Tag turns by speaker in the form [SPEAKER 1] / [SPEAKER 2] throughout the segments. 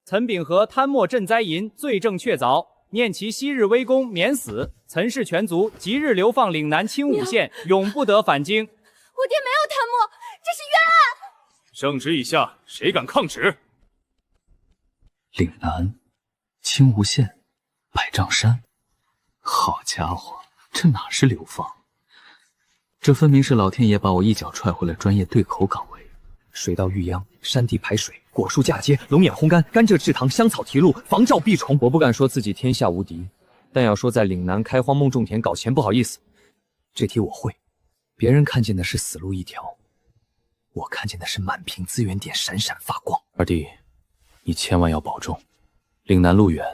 [SPEAKER 1] 岑秉和贪墨赈灾银，罪证确凿，念其昔日威功，免死。岑氏全族即日流放岭南清武县，永不得返京。
[SPEAKER 2] 我爹没有贪墨，这是冤案。
[SPEAKER 3] 圣旨已下，谁敢抗旨？
[SPEAKER 4] 岭南、清无县、百丈山，好家伙，这哪是流放？这分明是老天爷把我一脚踹回了专业对口岗位。水稻育秧，山地排水，果树嫁接，龙眼烘干，甘蔗制糖，香草提露，防棹避虫。我不敢说自己天下无敌，但要说在岭南开荒蒙种田搞钱不好意思。这题我会，别人看见的是死路一条，我看见的是满屏资源点闪闪发光。二弟，你千万要保重。岭南路远，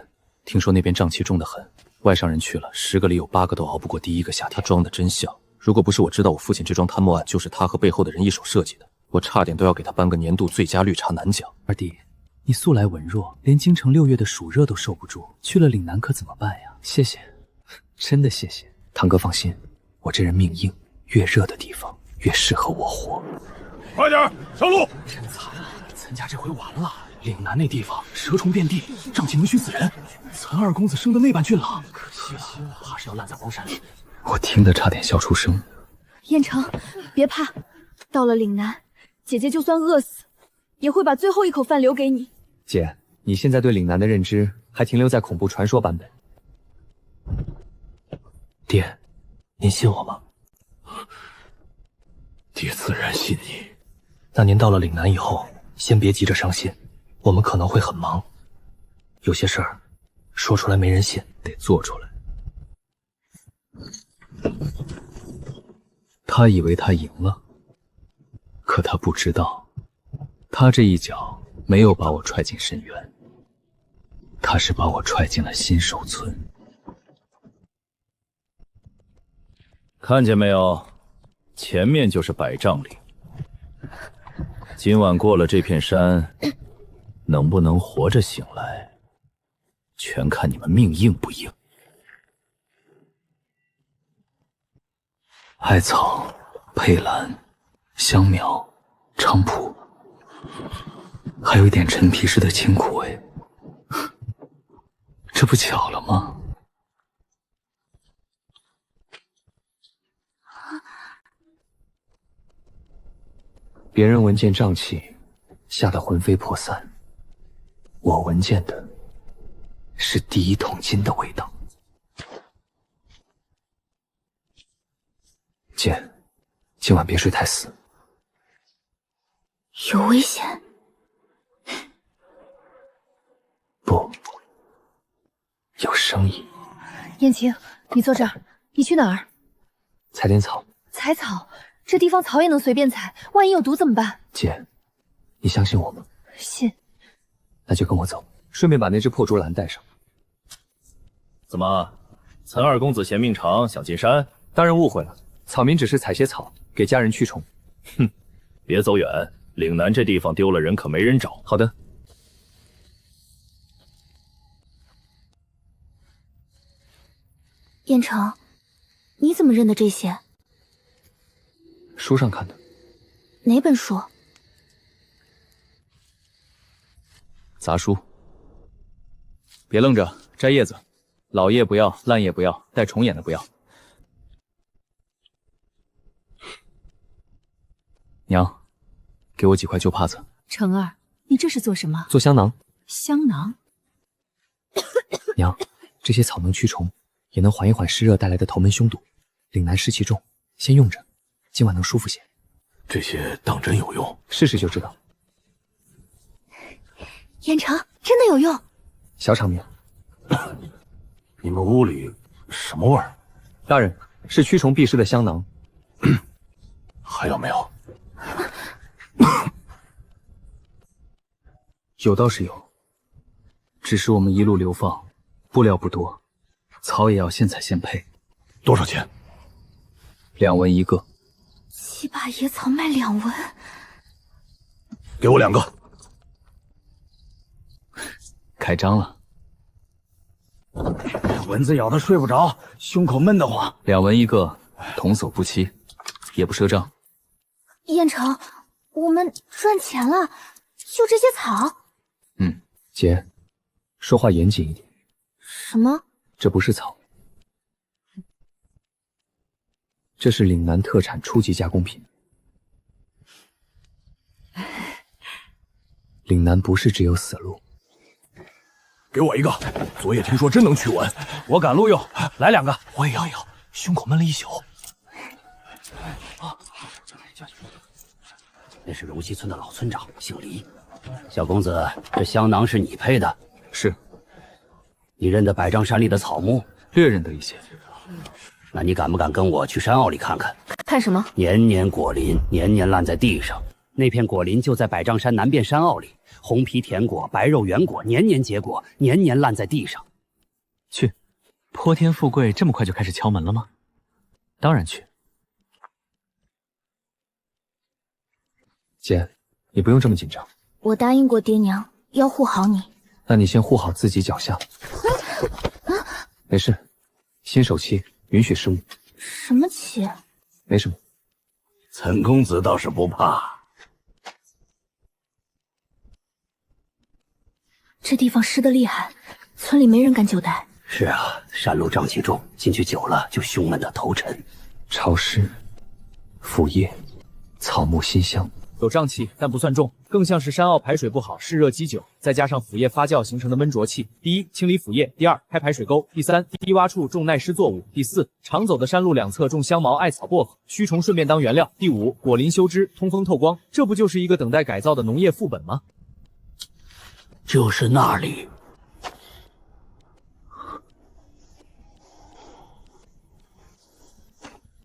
[SPEAKER 4] 听说那边瘴气重得很，外商人去了10个里有8个都熬不过第1个夏天。他装的真像，如果不是我知道我父亲这桩贪墨案就是他和背后的人一手设计的，我差点都要给他颁个年度最佳绿茶男奖。二弟，你素来文弱，连京城6月的暑热都受不住，去了岭南可怎么办呀？谢谢，真的谢谢。堂哥放心，我这人命硬，越热的地方越适合我活。
[SPEAKER 3] 快点上路！
[SPEAKER 4] 真惨啊，岑家这回完了。岭南那地方蛇虫遍地，瘴气能熏死人。岑二公子生的那般俊朗，可惜了，怕是要烂在荒山里。我听得差点笑出声。
[SPEAKER 2] 燕城，别怕，到了岭南，姐姐就算饿死，也会把最后一口饭留给你。
[SPEAKER 4] 姐，你现在对岭南的认知还停留在恐怖传说版本。爹，您信我吗？
[SPEAKER 5] 爹自然信你。
[SPEAKER 4] 那您到了岭南以后，先别急着上信，我们可能会很忙，有些事儿说出来没人信，得做出来。他以为他赢了，可他不知道，他这一脚没有把我踹进深渊，他是把我踹进了新手村。
[SPEAKER 3] 看见没有，前面就是百丈岭。今晚过了这片山，能不能活着醒来，全看你们命硬不硬。
[SPEAKER 4] 艾草、佩兰、香苗、菖蒲，还有一点陈皮似的清苦味，这不巧了吗？别人闻见瘴气，吓得魂飞魄散，我闻见的是第1桶金的味道。姐，今晚别睡太死，
[SPEAKER 2] 有危险。
[SPEAKER 4] 不，有生意。
[SPEAKER 2] 燕晴，你坐这儿，你去哪儿？
[SPEAKER 4] 采点草。
[SPEAKER 2] 采草？这地方草也能随便采，万一有毒怎么办？
[SPEAKER 4] 姐，你相信我吗？
[SPEAKER 2] 信。
[SPEAKER 4] 那就跟我走，顺便把那只破竹篮带上。
[SPEAKER 3] 怎么，岑二公子嫌命长，想进山？
[SPEAKER 4] 大人误会了，草民只是采些草，给家人驱虫。
[SPEAKER 3] 哼，别走远，岭南这地方丢了人可没人找。
[SPEAKER 4] 好的。
[SPEAKER 2] 燕城，你怎么认得这些？
[SPEAKER 4] 书上看的。
[SPEAKER 2] 哪本书？
[SPEAKER 4] 杂书。别愣着，摘叶子，老叶不要，烂叶不要，带虫眼的不要。娘，给我几块旧帕子。
[SPEAKER 6] 成儿，你这是做什么？
[SPEAKER 4] 做香囊。
[SPEAKER 6] 香囊。
[SPEAKER 4] 娘，这些草能驱虫，也能缓一缓湿热带来的头闷胸堵。岭南湿气重，先用着，今晚能舒服些。
[SPEAKER 5] 这些当真有用？
[SPEAKER 4] 试试就知道。
[SPEAKER 2] 燕城真的有用。
[SPEAKER 4] 小场面。
[SPEAKER 5] 你们屋里什么味儿？
[SPEAKER 4] 大人，是驱虫避湿的香囊。
[SPEAKER 5] 还有没有？
[SPEAKER 4] 有倒是有，只是我们一路流放，布料不多，草也要现采现配。
[SPEAKER 5] 多少钱
[SPEAKER 4] ？2文1个。
[SPEAKER 2] 7把野草卖2文，
[SPEAKER 5] 给我2个。
[SPEAKER 4] 开张了。
[SPEAKER 5] 蚊子咬得睡不着，胸口闷得慌。
[SPEAKER 4] 2文1个，童叟不欺，也不赊账。
[SPEAKER 2] 燕城，我们赚钱了，就这些草。
[SPEAKER 4] 姐，说话严谨一点。
[SPEAKER 2] 什么？
[SPEAKER 4] 这不是草，这是岭南特产初级加工品。岭南不是只有死路。
[SPEAKER 5] 给我一个，昨夜听说真能驱蚊，
[SPEAKER 1] 我赶路用，来2个。
[SPEAKER 5] 我也要一个，胸口闷了一宿。
[SPEAKER 7] 那是荣溪村的老村长，姓黎。小公子，这香囊是你配的？
[SPEAKER 4] 是。
[SPEAKER 7] 你认得百丈山里的草木？
[SPEAKER 4] 略认得一些。
[SPEAKER 7] 那你敢不敢跟我去山坳里看看？
[SPEAKER 2] 看什么？
[SPEAKER 7] 年年果林，年年烂在地上。那片果林就在百丈山南边山坳里，红皮甜果，白肉圆果，年年结果，年年烂在地上。
[SPEAKER 4] 去，泼天富贵这么快就开始敲门了吗？当然去。姐，你不用这么紧张。
[SPEAKER 2] 我答应过爹娘要护好你。
[SPEAKER 4] 那你先护好自己脚下。没事，新手期允许失误。
[SPEAKER 2] 什么期？
[SPEAKER 4] 没什么。
[SPEAKER 5] 岑公子倒是不怕。
[SPEAKER 2] 这地方湿得厉害，村里没人敢久待。
[SPEAKER 7] 是啊，山路瘴气重，进去久了就胸闷的头沉。
[SPEAKER 4] 潮湿，腐叶，草木馨香。
[SPEAKER 1] 有瘴气，但不算重，更像是山坳排水不好，湿热积久，再加上腐叶发酵形成的闷浊气。第一，清理腐叶；第二，开排水沟；第三，低洼处种耐湿作物；第四，常走的山路两侧种香茅、艾草、薄荷，须虫顺便当原料；第五，果林修枝，通风透光。这不就是一个等待改造的农业副本吗？
[SPEAKER 7] 就是那里。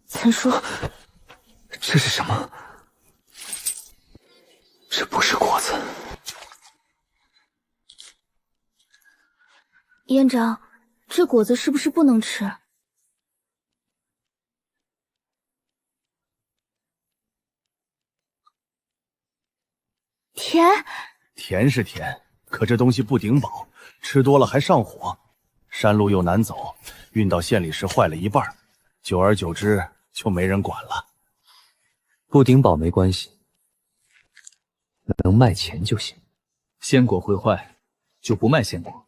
[SPEAKER 2] 岑叔，
[SPEAKER 4] 这是什么？这不是果子。
[SPEAKER 2] 院长，这果子是不是不能吃？甜。
[SPEAKER 5] 甜是甜，可这东西不顶饱，吃多了还上火。山路又难走，运到县里时坏了一半，久而久之就没人管了。
[SPEAKER 4] 不顶饱没关系，能卖钱就行。鲜果会坏，就不卖鲜果。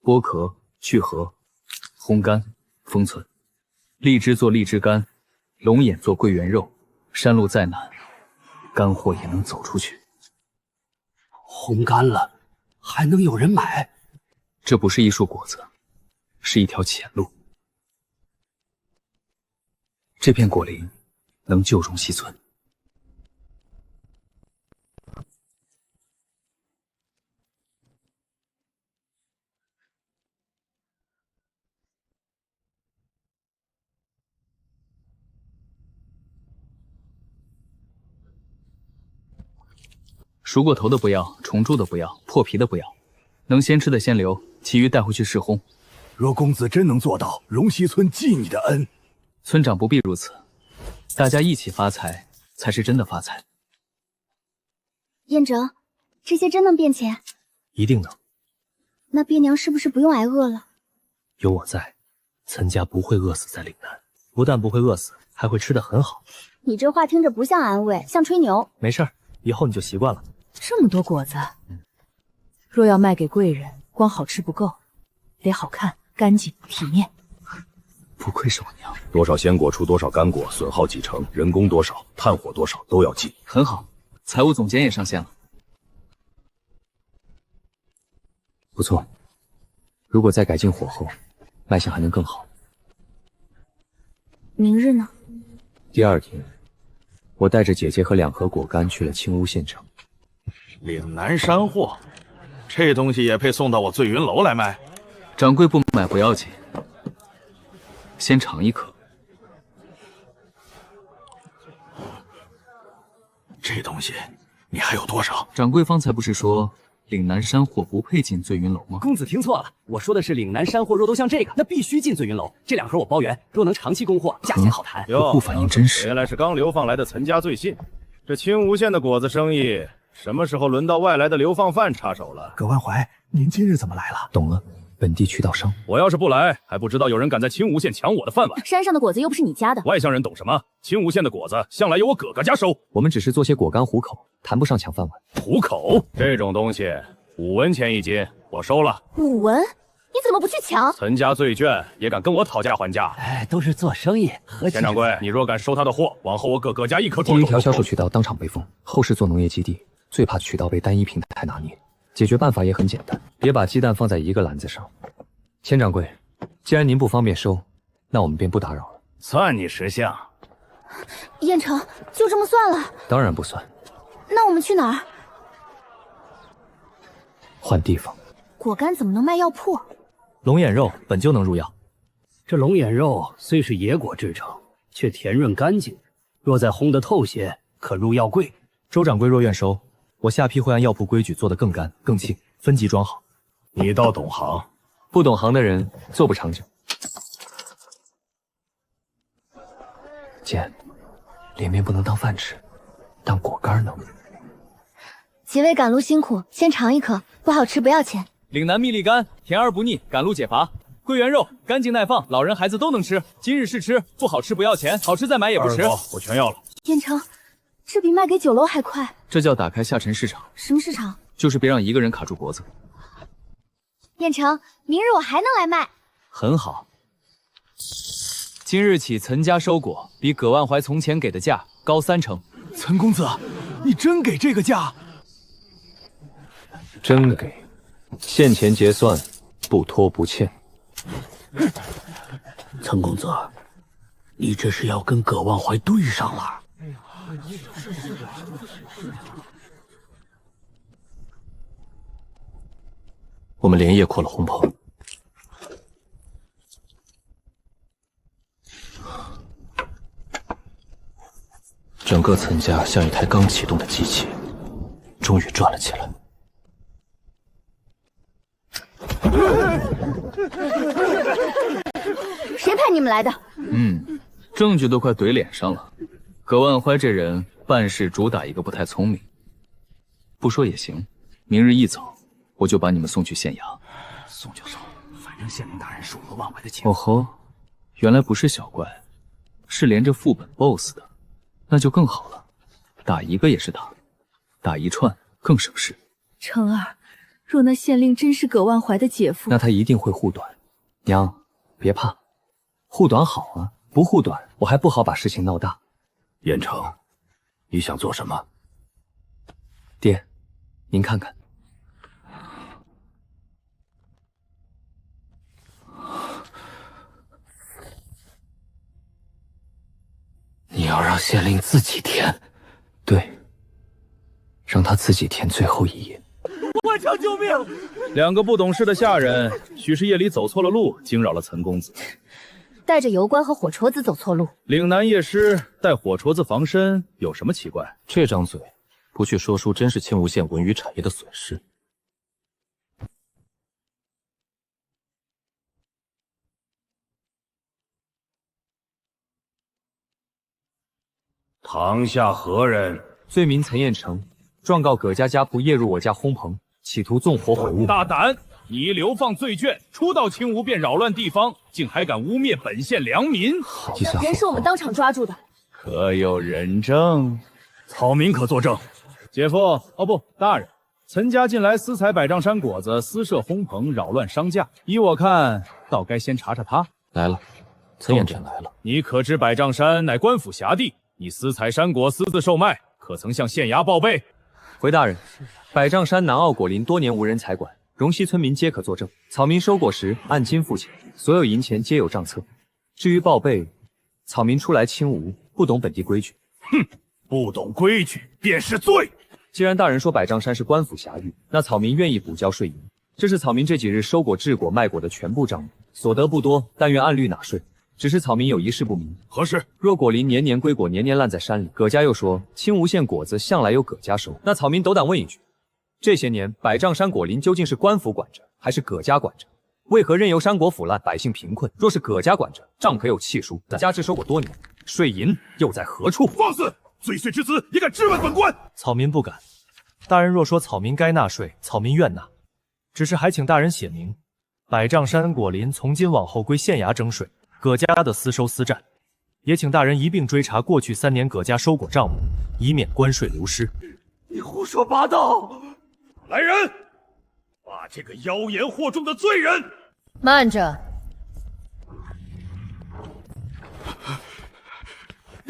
[SPEAKER 4] 剥壳、去核、烘干、封存。荔枝做荔枝干，龙眼做桂圆肉。山路再难，干货也能走出去。
[SPEAKER 7] 烘干了，还能有人买？
[SPEAKER 4] 这不是一束果子，是一条前路。这片果林能救荣溪村。熟过头的不要，虫蛀的不要，破皮的不要，能先吃的先留，其余带回去试烘。
[SPEAKER 5] 若公子真能做到，荣溪村记你的恩。
[SPEAKER 4] 村长不必如此，大家一起发财，才是真的发财。
[SPEAKER 2] 燕哲，这些真能变钱？
[SPEAKER 8] 一定能。
[SPEAKER 2] 那爹娘是不是不用挨饿了？
[SPEAKER 8] 有我在，岑家不会饿死在岭南，不但不会饿死，还会吃得很好。
[SPEAKER 2] 你这话听着不像安慰，像吹牛。
[SPEAKER 8] 没事儿，以后你就习惯了。
[SPEAKER 6] 这么多果子，若要卖给贵人，光好吃不够，得好看、干净、体面。
[SPEAKER 4] 不愧是我娘，
[SPEAKER 5] 多少鲜果出多少干果，损耗几成，人工多少，炭火多少都要记。
[SPEAKER 4] 很好，财务总监也上线了。不错，如果再改进火候，卖相还能更好。
[SPEAKER 2] 明日呢？
[SPEAKER 4] 第二天，我带着姐姐和2盒果干去了青乌县城。
[SPEAKER 5] 岭南山货，这东西也配送到我醉云楼来卖？
[SPEAKER 4] 掌柜不买不要紧，先尝一颗。
[SPEAKER 5] 这东西你还有多少？
[SPEAKER 4] 掌柜方才不是说岭南山货不配进醉云楼吗？
[SPEAKER 7] 公子听错了，我说的是岭南山货，若都像这个，那必须进醉云楼。这2盒我包圆，若能长期供货，价钱好谈。
[SPEAKER 4] 不反映真实。
[SPEAKER 5] 原来是刚流放来的岑家最信。这青吴县的果子生意，什么时候轮到外来的流放犯插手了？
[SPEAKER 9] 葛万怀，您今日怎么来了？
[SPEAKER 4] 懂了，本地渠道商。
[SPEAKER 5] 我要是不来，还不知道有人敢在青吴县抢我的饭碗。
[SPEAKER 2] 山上的果子又不是你家的，
[SPEAKER 5] 外乡人懂什么？青吴县的果子向来由我哥哥家收。
[SPEAKER 4] 我们只是做些果干糊口，谈不上抢饭碗。
[SPEAKER 5] 糊口这种东西， 5文钱1斤，我收了。
[SPEAKER 2] 5文？你怎么不去抢？
[SPEAKER 5] 岑家醉卷也敢跟我讨价还价？
[SPEAKER 7] 哎，都是做生意，何其……
[SPEAKER 5] 钱掌柜，你若敢收他的货，往后我葛家一颗
[SPEAKER 4] 第一条销售渠道当场被封，后市做农业基地最怕渠道被单一平台拿捏。解决办法也很简单，别把鸡蛋放在一个篮子上。钱掌柜，既然您不方便收，那我们便不打扰了。
[SPEAKER 5] 算你识相。
[SPEAKER 2] 燕城，就这么算了？
[SPEAKER 4] 当然不算。
[SPEAKER 2] 那我们去哪儿？
[SPEAKER 4] 换地方。
[SPEAKER 2] 果干怎么能卖药铺？
[SPEAKER 8] 龙眼肉本就能入药。
[SPEAKER 7] 这龙眼肉虽是野果制成，却甜润干净，若再烘得透些，可入药柜。
[SPEAKER 8] 周掌柜若愿收，我下批会按药铺规矩做得更干更轻，分级装好。
[SPEAKER 5] 你倒懂行，
[SPEAKER 4] 不懂行的人做不长久。姐，里面不能当饭吃，当果干能。
[SPEAKER 2] 几位赶路辛苦，先尝一颗，不好吃不要钱。
[SPEAKER 1] 岭南蜜栗干，甜而不腻，赶路解乏。桂圆肉，干净耐放，老人孩子都能吃。今日试吃，不好吃不要钱，好吃再买也不迟。
[SPEAKER 5] 我全要了。
[SPEAKER 2] 燕城，这比卖给酒楼还快。
[SPEAKER 4] 这叫打开下沉市场。
[SPEAKER 2] 什么市场？
[SPEAKER 4] 就是别让一个人卡住脖子。
[SPEAKER 2] 燕城，明日我还能来卖。
[SPEAKER 1] 很好。今日起，岑家收果比葛万怀从前给的价高3成。
[SPEAKER 9] 岑公子，你真给这个价？
[SPEAKER 4] 真给，现钱结算，不拖不欠。
[SPEAKER 7] 岑公子，你这是要跟葛万怀对上了？
[SPEAKER 4] 我们连夜扩了红棚，整个岑家像一台刚启动的机器，终于转了起来。
[SPEAKER 2] 谁派你们来的？
[SPEAKER 4] 证据都快怼脸上了。葛万怀这人办事主打一个不太聪明。不说也行，明日一早我就把你们送去县衙。
[SPEAKER 7] 送就送，反正县令大人是我和万怀的亲。
[SPEAKER 4] 哦吼，原来不是小怪，是连着副本 BOSS 的，那就更好了。打一个也是打，打一串更省事。
[SPEAKER 6] 成儿，若那县令真是葛万怀的姐夫，
[SPEAKER 4] 那他一定会护短。娘，别怕，护短好啊，不护短我还不好把事情闹大。
[SPEAKER 3] 燕城，你想做什么？
[SPEAKER 4] 爹，您看看。你要让县令自己填？对，让他自己填最后一页。
[SPEAKER 1] 万成救命！2个不懂事的下人，许是夜里走错了路，惊扰了岑公子。
[SPEAKER 2] 带着油棺和火锄子走错路。
[SPEAKER 1] 岭南夜师带火锄子防身，有什么奇怪？
[SPEAKER 8] 这张嘴，不去说书，真是青梧县文娱产业的损失。
[SPEAKER 3] 堂下何人？
[SPEAKER 1] 罪名岑彦成，状告葛家家仆夜入我家烘棚，企图纵火毁物。大胆！你一流放罪卷，初到青梧便扰乱地方，竟还敢污蔑本县良民！
[SPEAKER 2] 人是我们当场抓住的，
[SPEAKER 1] 可有人证？
[SPEAKER 5] 草民可作证。
[SPEAKER 1] 姐夫，哦不，大人，岑家近来私采百丈山果子，私设烘棚，扰乱商价。依我看，倒该先查查他。
[SPEAKER 8] 来了，岑彦成来了。
[SPEAKER 1] 你可知百丈山乃官府辖地？你私采山果，私自售卖，可曾向县衙报备？
[SPEAKER 4] 回大人，百丈山南澳果林多年无人采管，荣溪村民皆可作证。草民收果时按斤付钱，所有银钱皆有账册。至于报备，草民初来青梧，不懂本地规矩。
[SPEAKER 5] 哼，不懂规矩便是罪。
[SPEAKER 4] 既然大人说百丈山是官府辖域，那草民愿意补交税银。这是草民这几日收果、制果、卖果的全部账目，所得不多，但愿按律纳税。只是草民有一事不明，
[SPEAKER 5] 何事？
[SPEAKER 4] 若果林年年归果，年年烂在山里，葛家又说青梧县果子向来由葛家收，那草民斗胆问一句：这些年百丈山果林究竟是官府管着，还是葛家管着？为何任由山果腐烂，百姓贫困？若是葛家管着，账可有契书，加之收果多年，税银又在何处？
[SPEAKER 5] 放肆！罪祟之子也敢质问本官？
[SPEAKER 8] 草民不敢。大人若说草民该纳税，草民愿纳，只是还请大人写明，百丈山果林从今往后归县衙征税。葛家的私收私占，也请大人一并追查过去3年葛家收果账目，以免关税流失。
[SPEAKER 5] 你胡说八道！来人，
[SPEAKER 10] 把这个妖言惑众的罪人。
[SPEAKER 6] 慢着，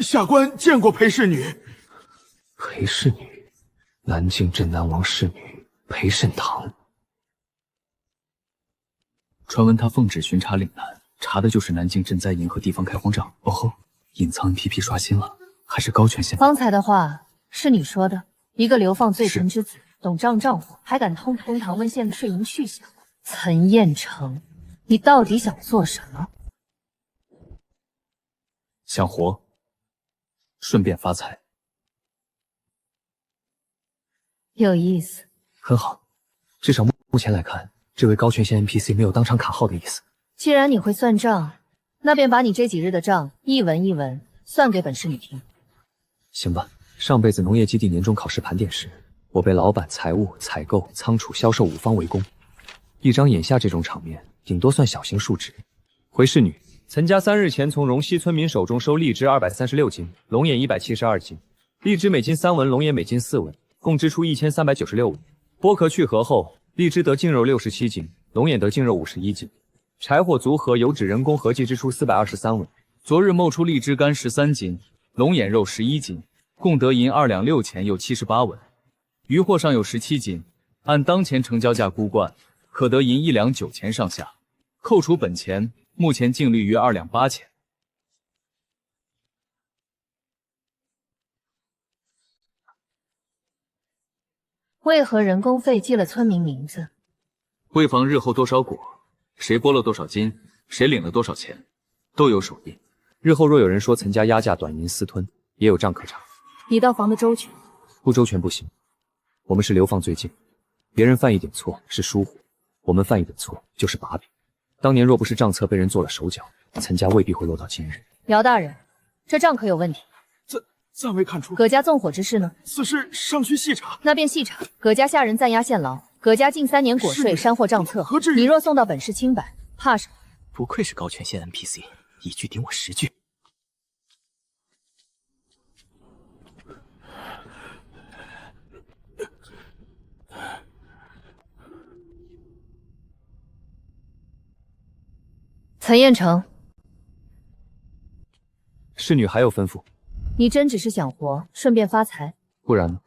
[SPEAKER 9] 下官见过裴侍女。
[SPEAKER 4] 裴侍女，南境镇南王侍女裴慎堂。传闻她奉旨巡查岭南，查的就是南境赈灾营和地方开荒账。哦吼，隐藏 NPP 刷新了，还是高权限。
[SPEAKER 6] 方才的话是你说的？一个流放罪臣之子，懂账账户，还敢偷通唐温县的税银去向？岑彦成，你到底想做什么？
[SPEAKER 4] 想活，顺便发财。
[SPEAKER 6] 有意思。
[SPEAKER 4] 很好，至少目前来看，这位高权限 NPC 没有当场卡号的意思。
[SPEAKER 6] 既然你会算账，那便把你这几日的账一文一文算给本侍女听。
[SPEAKER 4] 行吧。上辈子农业基地年终考试盘点时，我被老板、财务、采购、仓储、销售5方围攻，一张眼下这种场面，顶多算小型数值。回侍女，岑家3日前从荣西村民手中收荔枝236斤，龙眼172斤，荔枝每斤3文，龙眼每斤4文，共支出1396文。剥壳去核后，荔枝得净肉67斤，龙眼得净肉51斤。柴火足合油脂人工合计支出423文。昨日冒出荔枝干13斤，龙眼肉11斤，共得银2两6钱又78文。余货上有17斤，按当前成交价估算，可得银1两9钱上下，扣除本钱，目前净利约2两8钱。
[SPEAKER 6] 为何人工费记了村民名字？
[SPEAKER 4] 为防日后多少果，谁剥了多少斤，谁领了多少钱，都有手印。日后若有人说岑家压价短银私吞，也有账可查。
[SPEAKER 6] 你倒防得周全。
[SPEAKER 4] 不周全不行，我们是流放最近，别人犯一点错是疏忽，我们犯一点错就是把柄。当年若不是账册被人做了手脚，岑家未必会落到今日。
[SPEAKER 6] 姚大人，这账可有问题？
[SPEAKER 9] 暂未看出。
[SPEAKER 6] 葛家纵火之事呢？
[SPEAKER 9] 此事尚需细查。
[SPEAKER 6] 那便细查。葛家下人暂押现牢，葛家近3年果税山货账册，
[SPEAKER 9] 何至于？
[SPEAKER 6] 你若送到本市清白，怕什么？
[SPEAKER 11] 不愧是高权限 NPC， 一句顶我10句。
[SPEAKER 6] 岑彦成，
[SPEAKER 4] 侍女还有吩咐？
[SPEAKER 6] 你真只是想活，顺便发财？
[SPEAKER 4] 不然呢？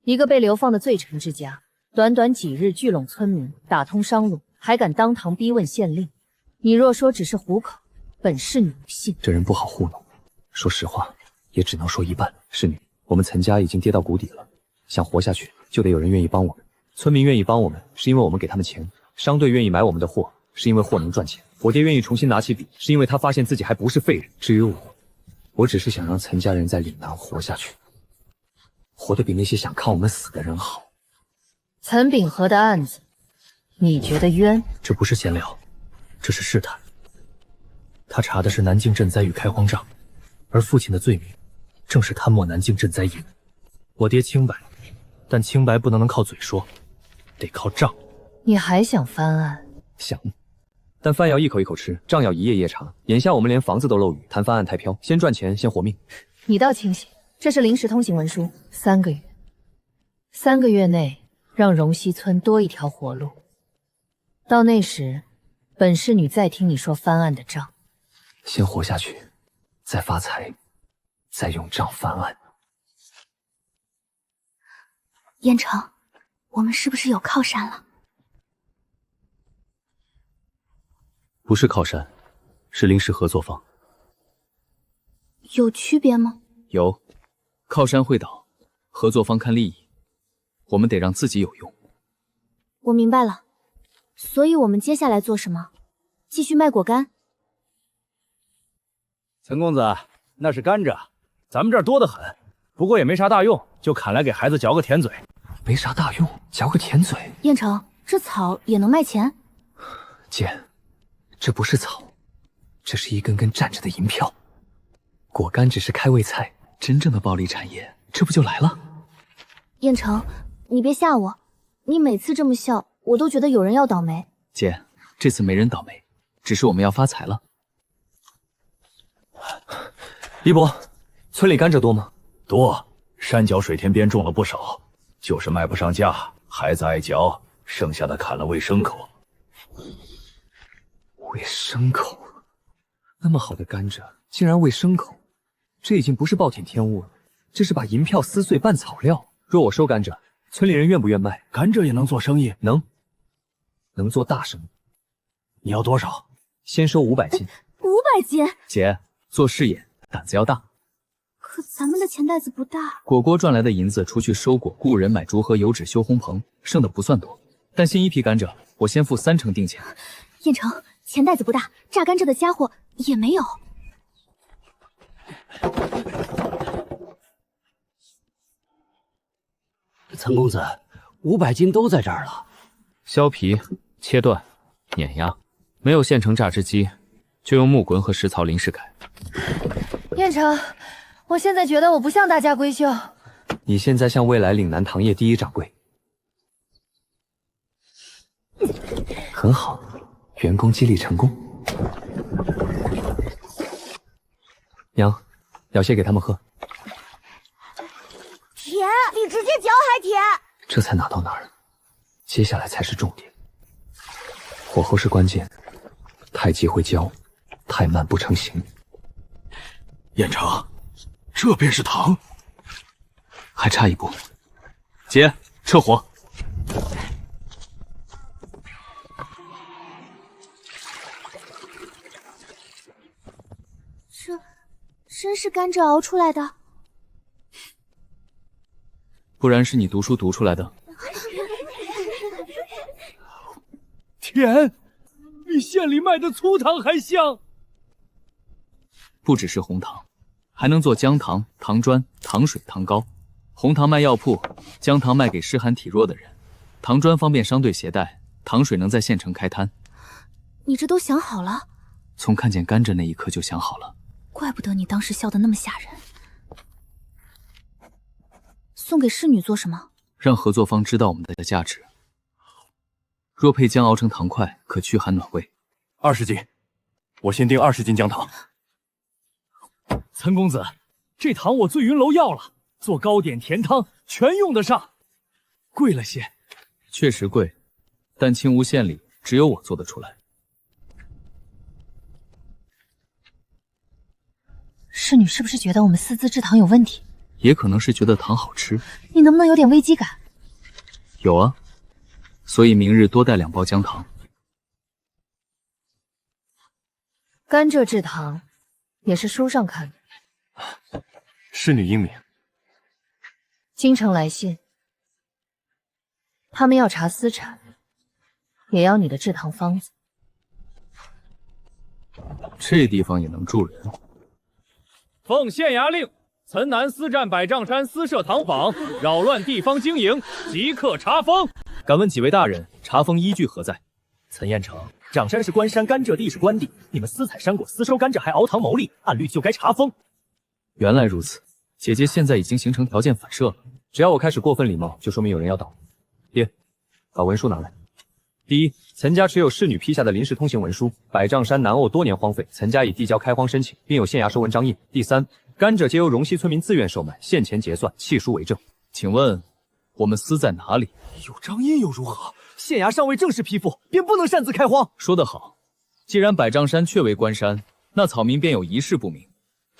[SPEAKER 6] 一个被流放的罪臣之家，短短几日聚拢村民，打通商路，还敢当堂逼问县令？你若说只是糊口，本侍女不信。
[SPEAKER 4] 这人不好糊弄，说实话，也只能说一半。侍女，我们岑家已经跌到谷底了，想活下去，就得有人愿意帮我们。村民愿意帮我们，是因为我们给他们钱；商队愿意买我们的货，是因为货能赚钱；我爹愿意重新拿起笔，是因为他发现自己还不是废人。至于我只是想让岑家人在岭南活下去，活得比那些想看我们死的人好。
[SPEAKER 6] 岑秉和的案子，你觉得冤？
[SPEAKER 8] 这不是闲聊，这是试探。他查的是南境赈灾与开荒账，而父亲的罪名正是贪墨南境赈灾营。我爹清白，但清白不能靠嘴说，得靠账。
[SPEAKER 6] 你还想翻案？
[SPEAKER 4] 想，但饭要一口一口吃，账要一页页查。眼下我们连房子都漏雨，谈翻案太飘，先赚钱，先活命。
[SPEAKER 6] 你倒清醒，这是临时通行文书，3个月，3个月内让荣西村多一条活路。到那时，本侍女再听你说翻案的账。
[SPEAKER 4] 先活下去，再发财，再用账翻案。
[SPEAKER 2] 燕城，我们是不是有靠山了？
[SPEAKER 8] 不是靠山，是临时合作方。
[SPEAKER 2] 有区别吗？
[SPEAKER 4] 有，靠山会倒，合作方看利益，我们得让自己有用。
[SPEAKER 2] 我明白了，所以我们接下来做什么？继续卖果干？
[SPEAKER 5] 岑公子，那是甘蔗，咱们这儿多得很，不过也没啥大用，就砍来给孩子嚼个甜嘴。
[SPEAKER 4] 没啥大用，嚼个甜嘴。
[SPEAKER 2] 燕城，这草也能卖钱？
[SPEAKER 4] 姐，这不是草，这是一根根站着的银票。果干只是开胃菜，真正的暴利产业，这不就来了？
[SPEAKER 2] 燕城，你别吓我，你每次这么笑，我都觉得有人要倒霉。
[SPEAKER 4] 姐，这次没人倒霉，只是我们要发财了。李伯，村里甘蔗多吗？
[SPEAKER 5] 多，山脚水田边种了不少，就是卖不上价，孩子爱嚼，
[SPEAKER 3] 剩下的砍了喂牲口。
[SPEAKER 4] 喂牲口？那么好的甘蔗，竟然喂牲口，这已经不是暴殄天物了，这是把银票撕碎拌草料。若我收甘蔗，村里人愿不愿卖？
[SPEAKER 5] 甘蔗也能做生意？
[SPEAKER 4] 能做大生意。
[SPEAKER 5] 你要多少？
[SPEAKER 4] 先收500斤。
[SPEAKER 2] 500斤？
[SPEAKER 1] 姐，做事业胆子要大。
[SPEAKER 2] 可咱们的钱袋子不大。
[SPEAKER 1] 果果赚来的银子出去收果，雇人买竹和油纸修烘棚，剩的不算多。但新一批甘蔗，我先付30%定钱。
[SPEAKER 2] 燕城，钱袋子不大，榨甘蔗的家伙也没有。
[SPEAKER 7] 岑公子，500斤都在这儿了。
[SPEAKER 12] 削皮、切断、碾压，没有现成榨汁机，就用木棍和石槽临时改。
[SPEAKER 6] 燕城，我现在觉得我不像大家闺秀。
[SPEAKER 4] 你现在像未来岭南糖业第1掌柜。很好，员工激励成功。娘，舀些给他们喝。
[SPEAKER 2] 甜，比直接嚼还甜。
[SPEAKER 4] 这才哪到哪儿？接下来才是重点。火候是关键，太急会焦，太慢不成形。
[SPEAKER 9] 燕城，这便是糖？
[SPEAKER 4] 还差一步。姐，撤火。
[SPEAKER 2] 这真是甘蔗熬出来的？
[SPEAKER 1] 不然是你读书读出来的。
[SPEAKER 8] 甜，比县里卖的粗糖还香。
[SPEAKER 1] 不只是红糖，还能做姜糖、糖砖、糖水、糖糕。红糖卖药铺，姜糖卖给湿寒体弱的人，糖砖方便商队携带，糖水能在县城开摊。
[SPEAKER 2] 你这都想好了？
[SPEAKER 1] 从看见甘蔗那一刻就想好了。
[SPEAKER 2] 怪不得你当时笑得那么吓人。送给侍女做什么？
[SPEAKER 1] 让合作方知道我们的价值。若配姜熬成糖块，可驱寒暖胃。
[SPEAKER 5] 20斤，我先订20斤姜糖。
[SPEAKER 8] 岑公子，这糖我醉云楼要了，做糕点、甜汤全用得上。贵了些，
[SPEAKER 1] 确实贵，但青梧县里只有我做得出来。
[SPEAKER 6] 侍女是不是觉得我们私自制糖有问题？
[SPEAKER 1] 也可能是觉得糖好吃。
[SPEAKER 6] 你能不能有点危机感？
[SPEAKER 1] 有啊，所以明日多带2包姜糖。
[SPEAKER 6] 甘蔗制糖也是书上看的。
[SPEAKER 5] 侍女英明。
[SPEAKER 6] 京城来信，他们要查私产，也要你的制糖方子。
[SPEAKER 1] 这地方也能住人？
[SPEAKER 8] 奉县衙令，岑南私占百丈山私设糖坊，扰乱地方经营，即刻查封。敢问几位大人，查封依据何在？岑彦成，掌山是官山，甘蔗地是官地，你们私采山果，私收甘蔗，还熬糖牟利，按律就该查封。
[SPEAKER 1] 原来如此，姐姐现在已经形成条件反射了。
[SPEAKER 4] 只要我开始过分礼貌，就说明有人要倒。爹，把文书拿来。第一，岑家持有侍女批下的临时通行文书，百丈山南沤多年荒废，岑家已递交开荒申请，并有县衙收文章印。第三，甘蔗皆由荣溪村民自愿售卖，现钱结算，契书为证。
[SPEAKER 1] 请问我们私在哪里？
[SPEAKER 8] 有章印又如何？县衙尚未正式批复，便不能擅自开荒。
[SPEAKER 1] 说得好，既然百丈山确为官山，那草民便有一事不明。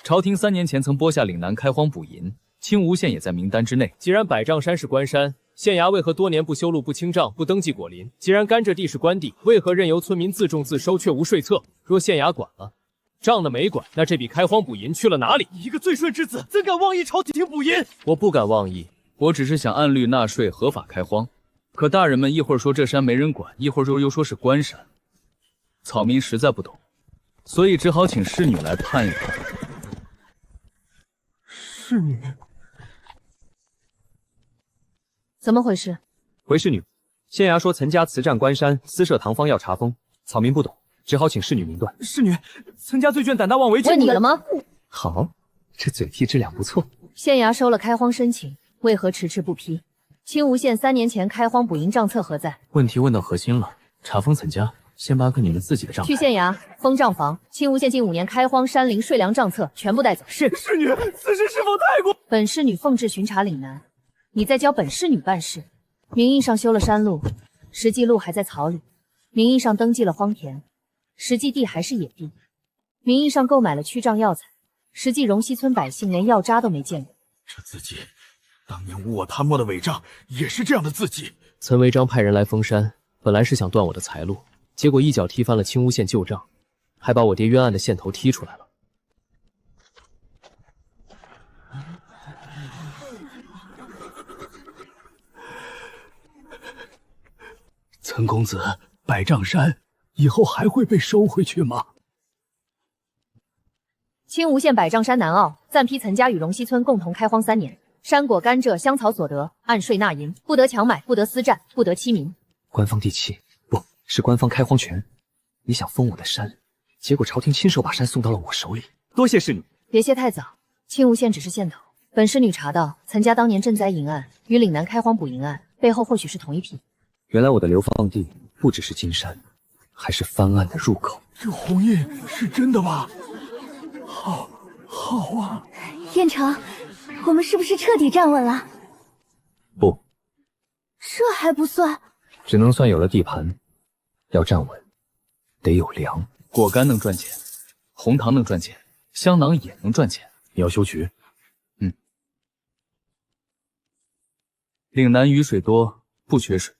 [SPEAKER 1] 朝廷3年前曾拨下岭南开荒补银，青梧县也在名单之内。
[SPEAKER 8] 既然百丈山是官山，县衙为何多年不修路、不清账、不登记果林？既然甘蔗地是官地，为何任由村民自种自收却无税册？若县衙管了，账的没管，那这笔开荒补银去了哪里？一个罪顺之子，怎敢妄议朝廷补银？
[SPEAKER 1] 我不敢妄议，我只是想按律纳税，合法开荒。可大人们一会儿说这山没人管，一会儿又说是官山，草民实在不懂，所以只好请侍女来判一判。
[SPEAKER 9] 侍女，
[SPEAKER 6] 怎么回事？
[SPEAKER 4] 回侍女，县衙说岑家辞占官山，私设糖坊要查封，草民不懂，只好请侍女明断。
[SPEAKER 8] 侍女，岑家罪卷，胆大妄为。
[SPEAKER 6] 问你了吗？
[SPEAKER 4] 好，这嘴替质量不错。
[SPEAKER 6] 县衙收了开荒申请，为何迟迟不批？青梧县3年前开荒补银账册何在？
[SPEAKER 1] 问题问到核心了，查封岑家，先扒个你们自己的账。
[SPEAKER 6] 去县衙封账房，青梧县近5年开荒山林税粮账册全部带走。是。
[SPEAKER 8] 侍女，此事是否太过？
[SPEAKER 6] 本侍女奉旨巡查岭南，你再教本侍女办事。名义上修了山路，实际路还在草里，名义上登记了荒田，实际地还是野地。名义上购买了驱瘴药材，实际荣溪村百姓连药渣都没见过。
[SPEAKER 9] 这字迹，当年无我贪墨的违章也是这样的字迹。
[SPEAKER 1] 岑维章派人来封山，本来是想断我的财路，结果一脚踢翻了青乌县旧账，还把我爹冤案的线头踢出来了。
[SPEAKER 9] 岑公子，百丈山以后还会被收回去吗？
[SPEAKER 6] 青吴县百丈山南澳暂批岑家与荣溪村共同开荒3年，山果、甘蔗、香草所得，按税纳银，不得强买，不得私占，不得欺民。
[SPEAKER 11] 官方地契，不是官方开荒权。你想封我的山，结果朝廷亲手把山送到了我手里。多谢侍女。
[SPEAKER 6] 别谢太早，青吴县只是县头。本侍女查到岑家当年赈灾银案与岭南开荒捕银案背后或许是同一批。
[SPEAKER 11] 原来我的流放地不只是金山，还是翻案的入口。
[SPEAKER 9] 这红印是真的吗？好啊！
[SPEAKER 2] 燕城，我们是不是彻底站稳了？
[SPEAKER 11] 不，
[SPEAKER 2] 这还不算，
[SPEAKER 11] 只能算有了地盘。要站稳，得有粮。
[SPEAKER 4] 果干能赚钱，红糖能赚钱，香囊也能赚钱。
[SPEAKER 5] 你要修渠？
[SPEAKER 4] 岭南雨水多，不缺水，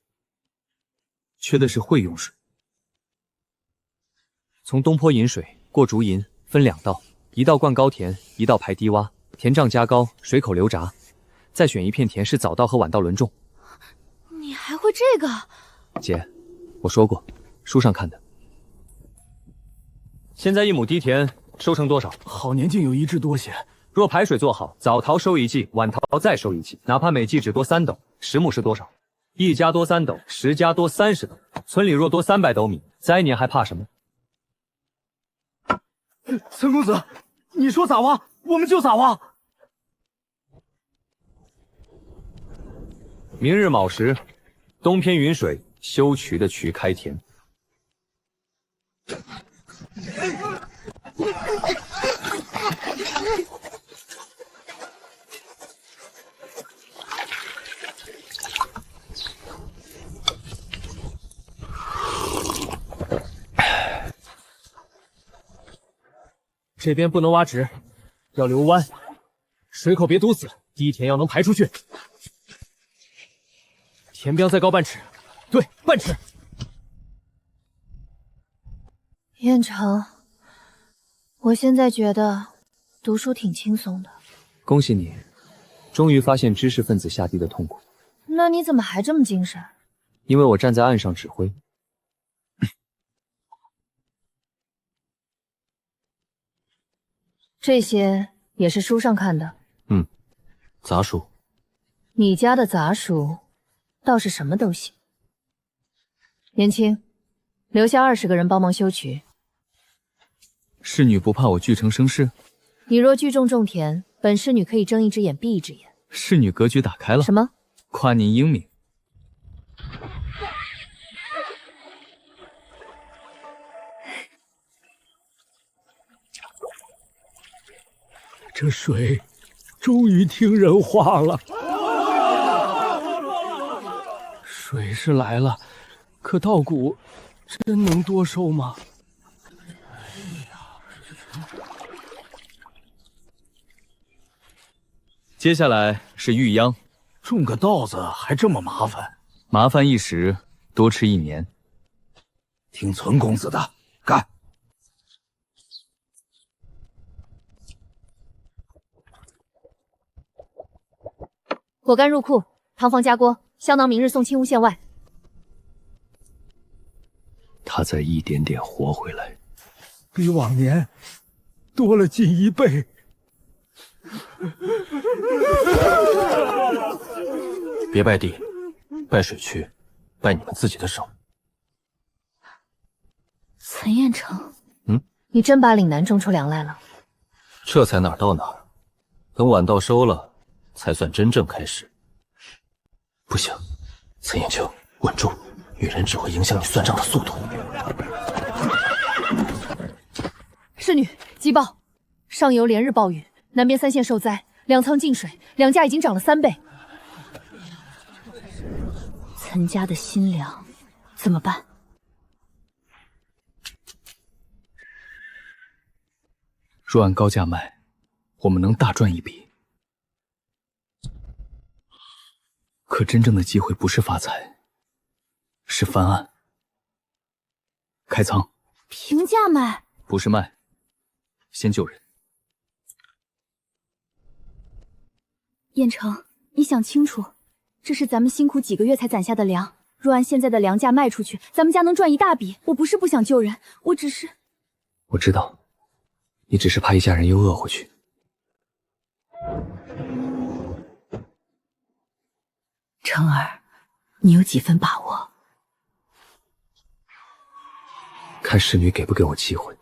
[SPEAKER 4] 缺的是会用水。从东坡引水过竹银，分2道，一道灌高田，一道排低洼，田丈加高，水口流闸。再选一片田是早稻和晚稻轮种。
[SPEAKER 2] 你还会这个？
[SPEAKER 4] 姐，我说过，书上看的。现在1亩地田收成多少？
[SPEAKER 9] 好年竟有一致多些。
[SPEAKER 4] 若排水做好，早桃收1季，晚桃再收1季，哪怕每季只多3斗，10亩是多少？1家多3斗，10家多30斗。村里若多300斗米，灾年还怕什么？
[SPEAKER 9] 岑公子，你说咋挖，我们就咋挖。
[SPEAKER 4] 明日卯时，东偏云水修渠的渠开田。
[SPEAKER 1] 这边不能挖直，要留弯，水口别堵死，低田要能排出去。田标再高半尺，对，半尺。
[SPEAKER 6] 燕城，我现在觉得读书挺轻松的。
[SPEAKER 4] 恭喜你，终于发现知识分子下地的痛苦。
[SPEAKER 6] 那你怎么还这么精神？
[SPEAKER 4] 因为我站在岸上指挥。
[SPEAKER 6] 这些也是书上看的。
[SPEAKER 4] 杂书。
[SPEAKER 6] 你家的杂书倒是什么都行。年轻，留下20个人帮忙修渠。
[SPEAKER 4] 侍女不怕我聚成生事？
[SPEAKER 6] 你若聚种田，本侍女可以睁一只眼闭一只眼。
[SPEAKER 4] 侍女格局打开了。
[SPEAKER 6] 什么？
[SPEAKER 4] 夸您英明。
[SPEAKER 9] 这水终于听人话了。水是来了，可稻谷真能多收吗？
[SPEAKER 4] 接下来是育秧。
[SPEAKER 9] 种个稻子还这么麻烦？
[SPEAKER 4] 麻烦一时，多吃1年。
[SPEAKER 9] 听岑公子的，干！
[SPEAKER 6] 果干入库，糖房加锅，香囊明日送青乌县外。
[SPEAKER 11] 他再一点点活回来，
[SPEAKER 9] 比往年多了近1倍。
[SPEAKER 5] 别拜地，拜水渠，拜你们自己的手。
[SPEAKER 2] 岑彦成，
[SPEAKER 6] 你真把岭南种出粮来了？
[SPEAKER 5] 这才哪儿到哪儿，等晚稻收了，才算真正开始。不行，岑彦秋，稳住，女人只会影响你算账的速度。
[SPEAKER 6] 侍女急报，上游连日暴雨，南边3县受灾，粮仓进水，粮价已经涨了3倍。
[SPEAKER 2] 岑家的新粮怎么办？
[SPEAKER 4] 若按高价卖，我们能大赚一笔。可真正的机会不是发财，是翻案。开仓，
[SPEAKER 2] 平价卖？
[SPEAKER 4] 不是卖，先救人。
[SPEAKER 2] 燕城，你想清楚，这是咱们辛苦几个月才攒下的粮，若按现在的粮价卖出去，咱们家能赚一大笔。我不是不想救人，我只是……
[SPEAKER 4] 我知道，你只是怕一家人又饿回去。
[SPEAKER 13] 成儿，你有几分把握？
[SPEAKER 4] 看侍女给不给我机会。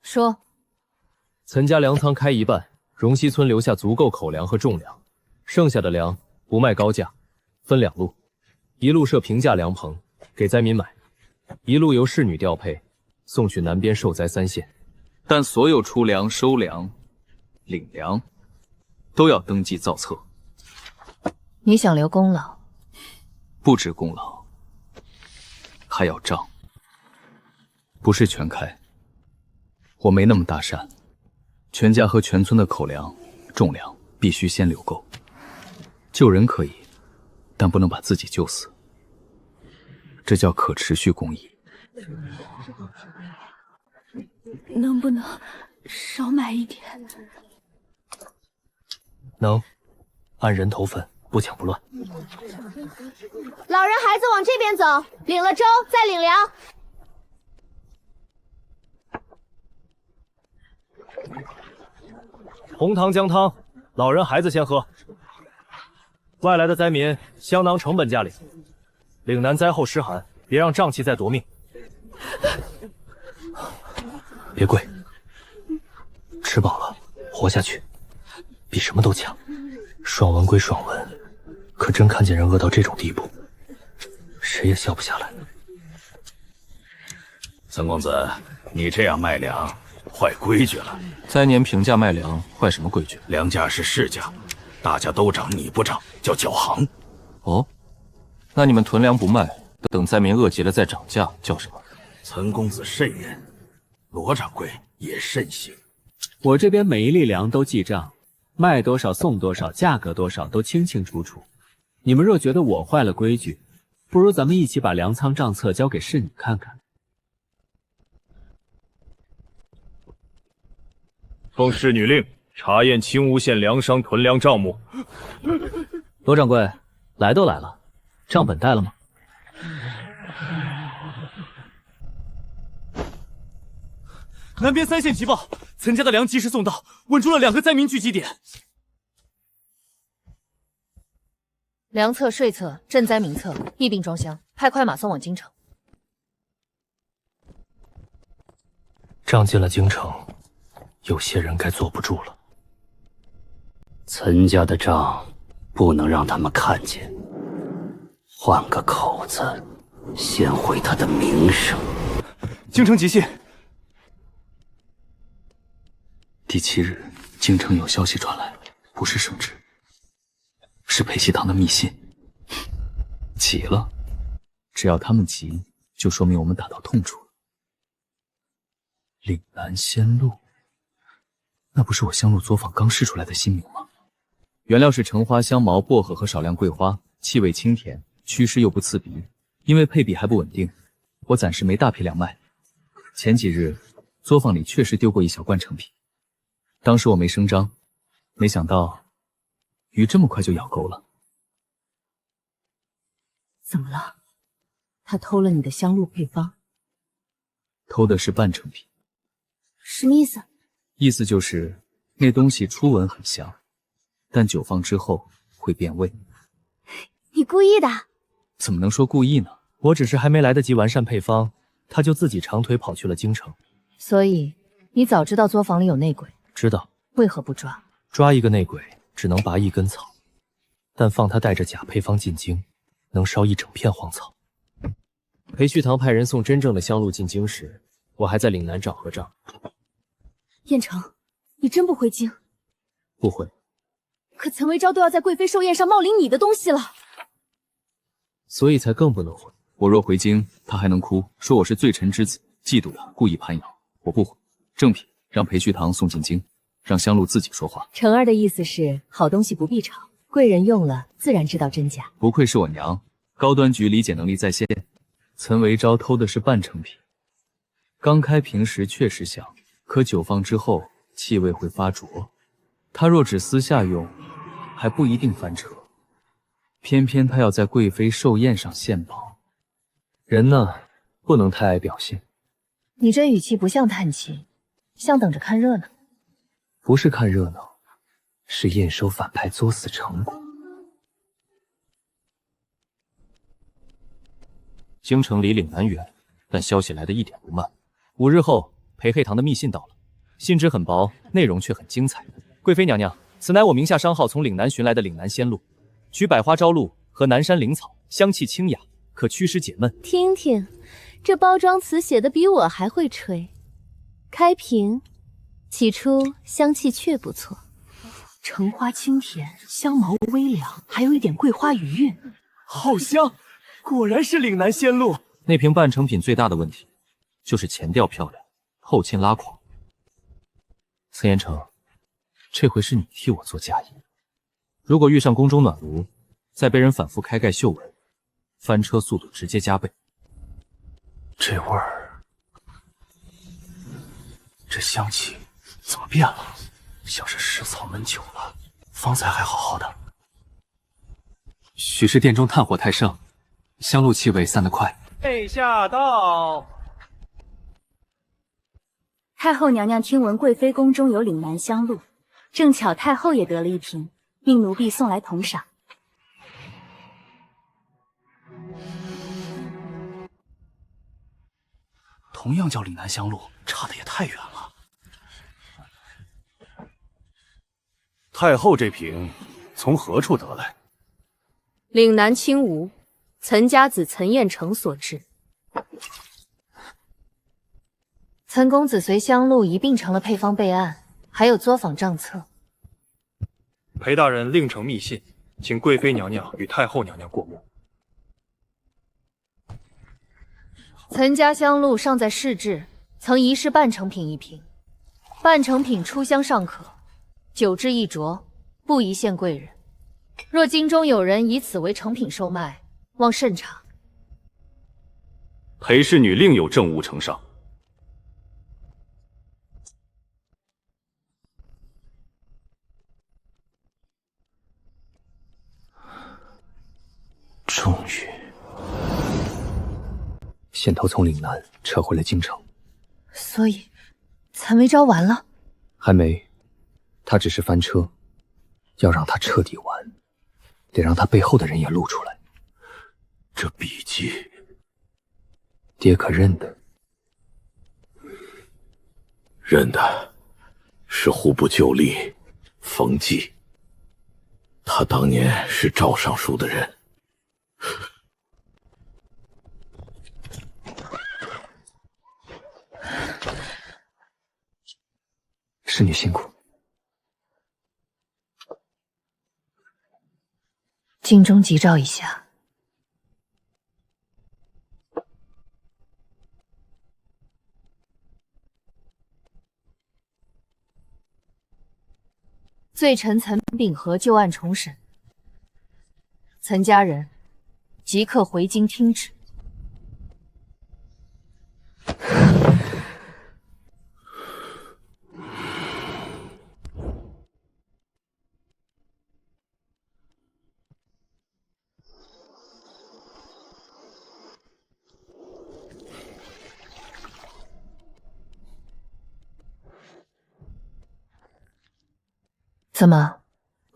[SPEAKER 6] 说，
[SPEAKER 8] 岑家粮仓开一半，荣西村留下足够口粮和重粮，剩下的粮不卖高价，分2路，一路设平价粮棚给灾民买，一路由侍女调配送去南边受灾3县。
[SPEAKER 4] 但所有出粮、收粮、领粮都要登记造册。
[SPEAKER 6] 你想留功劳？
[SPEAKER 4] 不止功劳，还要账。不是全开，我没那么大善。全家和全村的口粮、重粮必须先留够。救人可以，但不能把自己救死。这叫可持续公益。
[SPEAKER 2] 能不能少买一点？
[SPEAKER 8] 能，按人头分，不抢不乱。
[SPEAKER 2] 老人孩子往这边走，领了粥再领粮。
[SPEAKER 8] 红糖姜汤，老人孩子先喝。外来的灾民，香囊成本价领。岭南灾后湿寒，别让瘴气再夺命。
[SPEAKER 5] 别跪，吃饱了活下去，比什么都强。爽文归爽文，可真看见人饿到这种地步，谁也笑不下来。
[SPEAKER 3] 三公子，你这样卖粮，坏规矩了。
[SPEAKER 4] 灾年平价卖粮，坏什么规矩？
[SPEAKER 3] 粮价是市价，大家都涨，你不涨，叫搅行。
[SPEAKER 4] 哦，那你们囤粮不卖，等灾民饿极了再涨价，叫什么？
[SPEAKER 3] 岑公子慎言，罗掌柜也慎行。
[SPEAKER 14] 我这边每一粒粮都记账，卖多少送多少，价格多少都清清楚楚。你们若觉得我坏了规矩，不如咱们一起把粮仓账册交给侍女看看。
[SPEAKER 10] 奉侍女令，查验青乌县粮商囤粮账目。
[SPEAKER 14] 罗掌柜，来都来了，账本带了吗？
[SPEAKER 1] 南边3县急报，岑家的粮及时送到，稳住了2个灾民聚集点。
[SPEAKER 6] 粮册、税册、赈灾名册一并装箱，派快马送往京城。
[SPEAKER 5] 账进了京城，有些人该坐不住了。
[SPEAKER 7] 岑家的账不能让他们看见，换个口子，先毁他的名声。
[SPEAKER 1] 京城急信。
[SPEAKER 4] 第7日，京城有消息传来，不是圣旨，是裴喜堂的密信。急了，只要他们急，就说明我们打到痛处了。岭南仙露，那不是我香露作坊刚试出来的新名吗？原料是橙花、香茅、薄荷和少量桂花，气味清甜，祛湿又不刺鼻。因为配比还不稳定，我暂时没大批量卖。前几日作坊里确实丢过一小罐成品，当时我没声张，没想到鱼这么快就咬钩了。
[SPEAKER 13] 怎么了？他偷了你的香露配方？
[SPEAKER 4] 偷的是半成品。
[SPEAKER 2] 什么意思？
[SPEAKER 4] 意思就是那东西初闻很香，但久放之后会变味。
[SPEAKER 2] 你故意的？
[SPEAKER 4] 怎么能说故意呢？
[SPEAKER 8] 我只是还没来得及完善配方，他就自己长腿跑去了京城。
[SPEAKER 6] 所以你早知道作坊里有内鬼？
[SPEAKER 8] 知道。
[SPEAKER 6] 为何不抓？
[SPEAKER 8] 抓一个内鬼只能拔一根草，但放他带着假配方进京，能烧一整片荒草。裴旭堂派人送真正的香露进京时，我还在岭南找和尚。
[SPEAKER 2] 燕城，你真不回京？
[SPEAKER 8] 不回。
[SPEAKER 2] 可岑维昭都要在贵妃寿宴上冒领你的东西了，
[SPEAKER 8] 所以才更不能回。
[SPEAKER 4] 我若回京，他还能哭，说我是罪臣之子，嫉妒我，故意攀咬。我不回，正品让裴旭堂送进京，让香露自己说话。
[SPEAKER 6] 程儿的意思是，好东西不必炒，贵人用了自然知道真假。
[SPEAKER 4] 不愧是我娘，高端局理解能力在线。岑维昭偷的是半成品，刚开瓶时确实香，可久放之后气味会发浊。他若只私下用，还不一定翻车。偏偏他要在贵妃寿宴上献宝，
[SPEAKER 5] 人呢，不能太爱表现。
[SPEAKER 6] 你这语气不像叹气，像等着看热闹。
[SPEAKER 5] 不是看热闹，是验收反派作死成果。
[SPEAKER 8] 京城离岭南远，但消息来得一点不慢。5日后，裴黑堂的密信到了，信纸很薄，内容却很精彩。贵妃娘娘，此乃我名下商号从岭南寻来的岭南仙露，取百花朝露和南山灵草，香气清雅，可祛湿解闷。
[SPEAKER 15] 听听，这包装词写的比我还会吹。开瓶，起初香气确不错，
[SPEAKER 13] 橙花清甜，香茅微凉，还有一点桂花余韵，
[SPEAKER 8] 好香！果然是岭南仙露。那瓶半成品最大的问题，就是前调漂亮，后劲拉垮。岑延成，这回是你替我做嫁衣，如果遇上宫中暖炉，再被人反复开盖嗅闻，翻车速度直接加倍。
[SPEAKER 5] 这味儿，这香气怎么变了？像是食草闷久了，方才还好好的。
[SPEAKER 4] 许是殿中炭火太盛，香露气味散得快。
[SPEAKER 8] 陛下到。
[SPEAKER 2] 太后娘娘听闻贵妃宫中有岭南香露，正巧太后也得了一瓶，命奴婢送来同赏。
[SPEAKER 5] 同样叫岭南香露，差的也太远了。
[SPEAKER 10] 太后这瓶从何处得来？
[SPEAKER 15] 岭南青梧，岑家子岑彦成所制。
[SPEAKER 6] 岑公子随香露一并成了配方备案，还有作坊账册。
[SPEAKER 8] 裴大人另呈密信，请贵妃娘娘与太后娘娘过目。
[SPEAKER 6] 岑家香露尚在试制，曾遗失半成品一瓶，半成品初香尚可，久置易浊，不宜献贵人。若京中有人以此为成品售卖，望慎查。
[SPEAKER 10] 裴氏女另有政务呈上。
[SPEAKER 5] 终于，线头从岭南撤回了京城。
[SPEAKER 6] 所以，岑维昭完了？
[SPEAKER 5] 还没，他只是翻车，要让他彻底完，得让他背后的人也露出来。这笔记，爹可认得？
[SPEAKER 16] 认得，是户部旧吏冯骥，他当年是赵尚书的人。
[SPEAKER 5] 侍女辛苦。
[SPEAKER 6] 京中急召一下。罪臣岑秉和旧案重审，岑家人即刻回京听旨。怎么，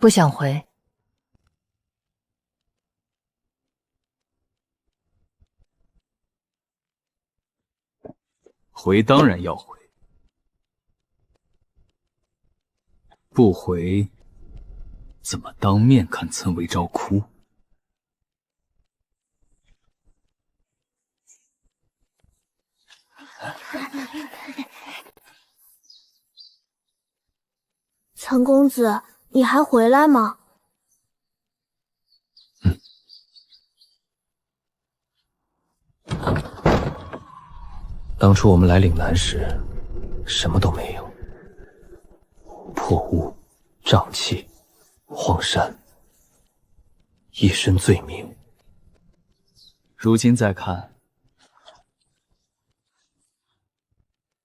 [SPEAKER 6] 不想回？
[SPEAKER 4] 回当然要回，不回怎么当面看岑维昭哭？
[SPEAKER 17] 岑公子，你还回来吗？
[SPEAKER 4] 当初我们来岭南时，什么都没有，破屋、瘴气、荒山，一身罪名。
[SPEAKER 11] 如今再看，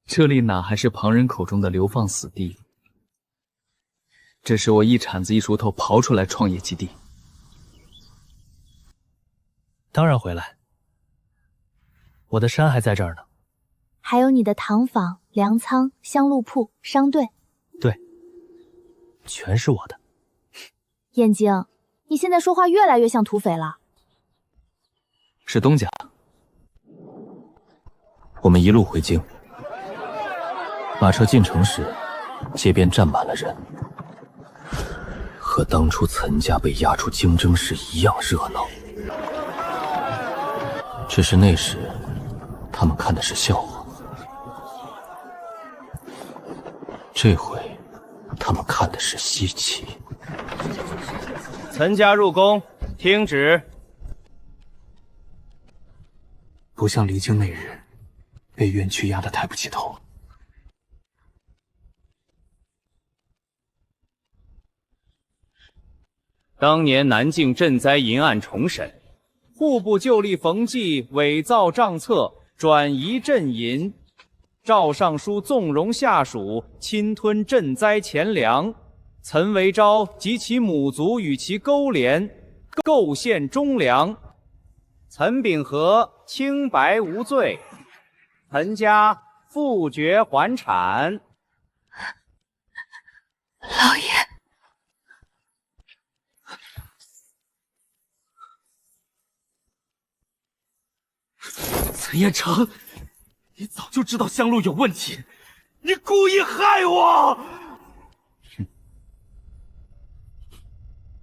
[SPEAKER 11] 这里哪还是旁人口中的流放死地？这是我一铲子一锄头刨出来创业基地。
[SPEAKER 8] 当然回来，我的山还在这儿呢。
[SPEAKER 2] 还有你的糖坊、粮仓、香露铺、商队。
[SPEAKER 8] 对，全是我的。
[SPEAKER 2] 燕京，你现在说话越来越像土匪了。
[SPEAKER 4] 是东家。我们一路回京，马车进城时，街边站满了人，和当初岑家被押出京城时一样热闹。只是那时，他们看的是笑话。这回，他们看的是稀奇。
[SPEAKER 1] 岑家入宫，听旨。
[SPEAKER 4] 不像离京那日，被冤屈压得抬不起头。
[SPEAKER 1] 当年南境赈灾银案重审，户部旧吏冯骥伪造账册，转移赈银，赵尚书纵容下属侵吞赈灾钱粮，岑维昭及其母族与其勾连，构陷忠良。岑秉和清白无罪，岑家复决还产。
[SPEAKER 13] 老爷，
[SPEAKER 9] 岑彦成，你早就知道香露有问题，你故意害我！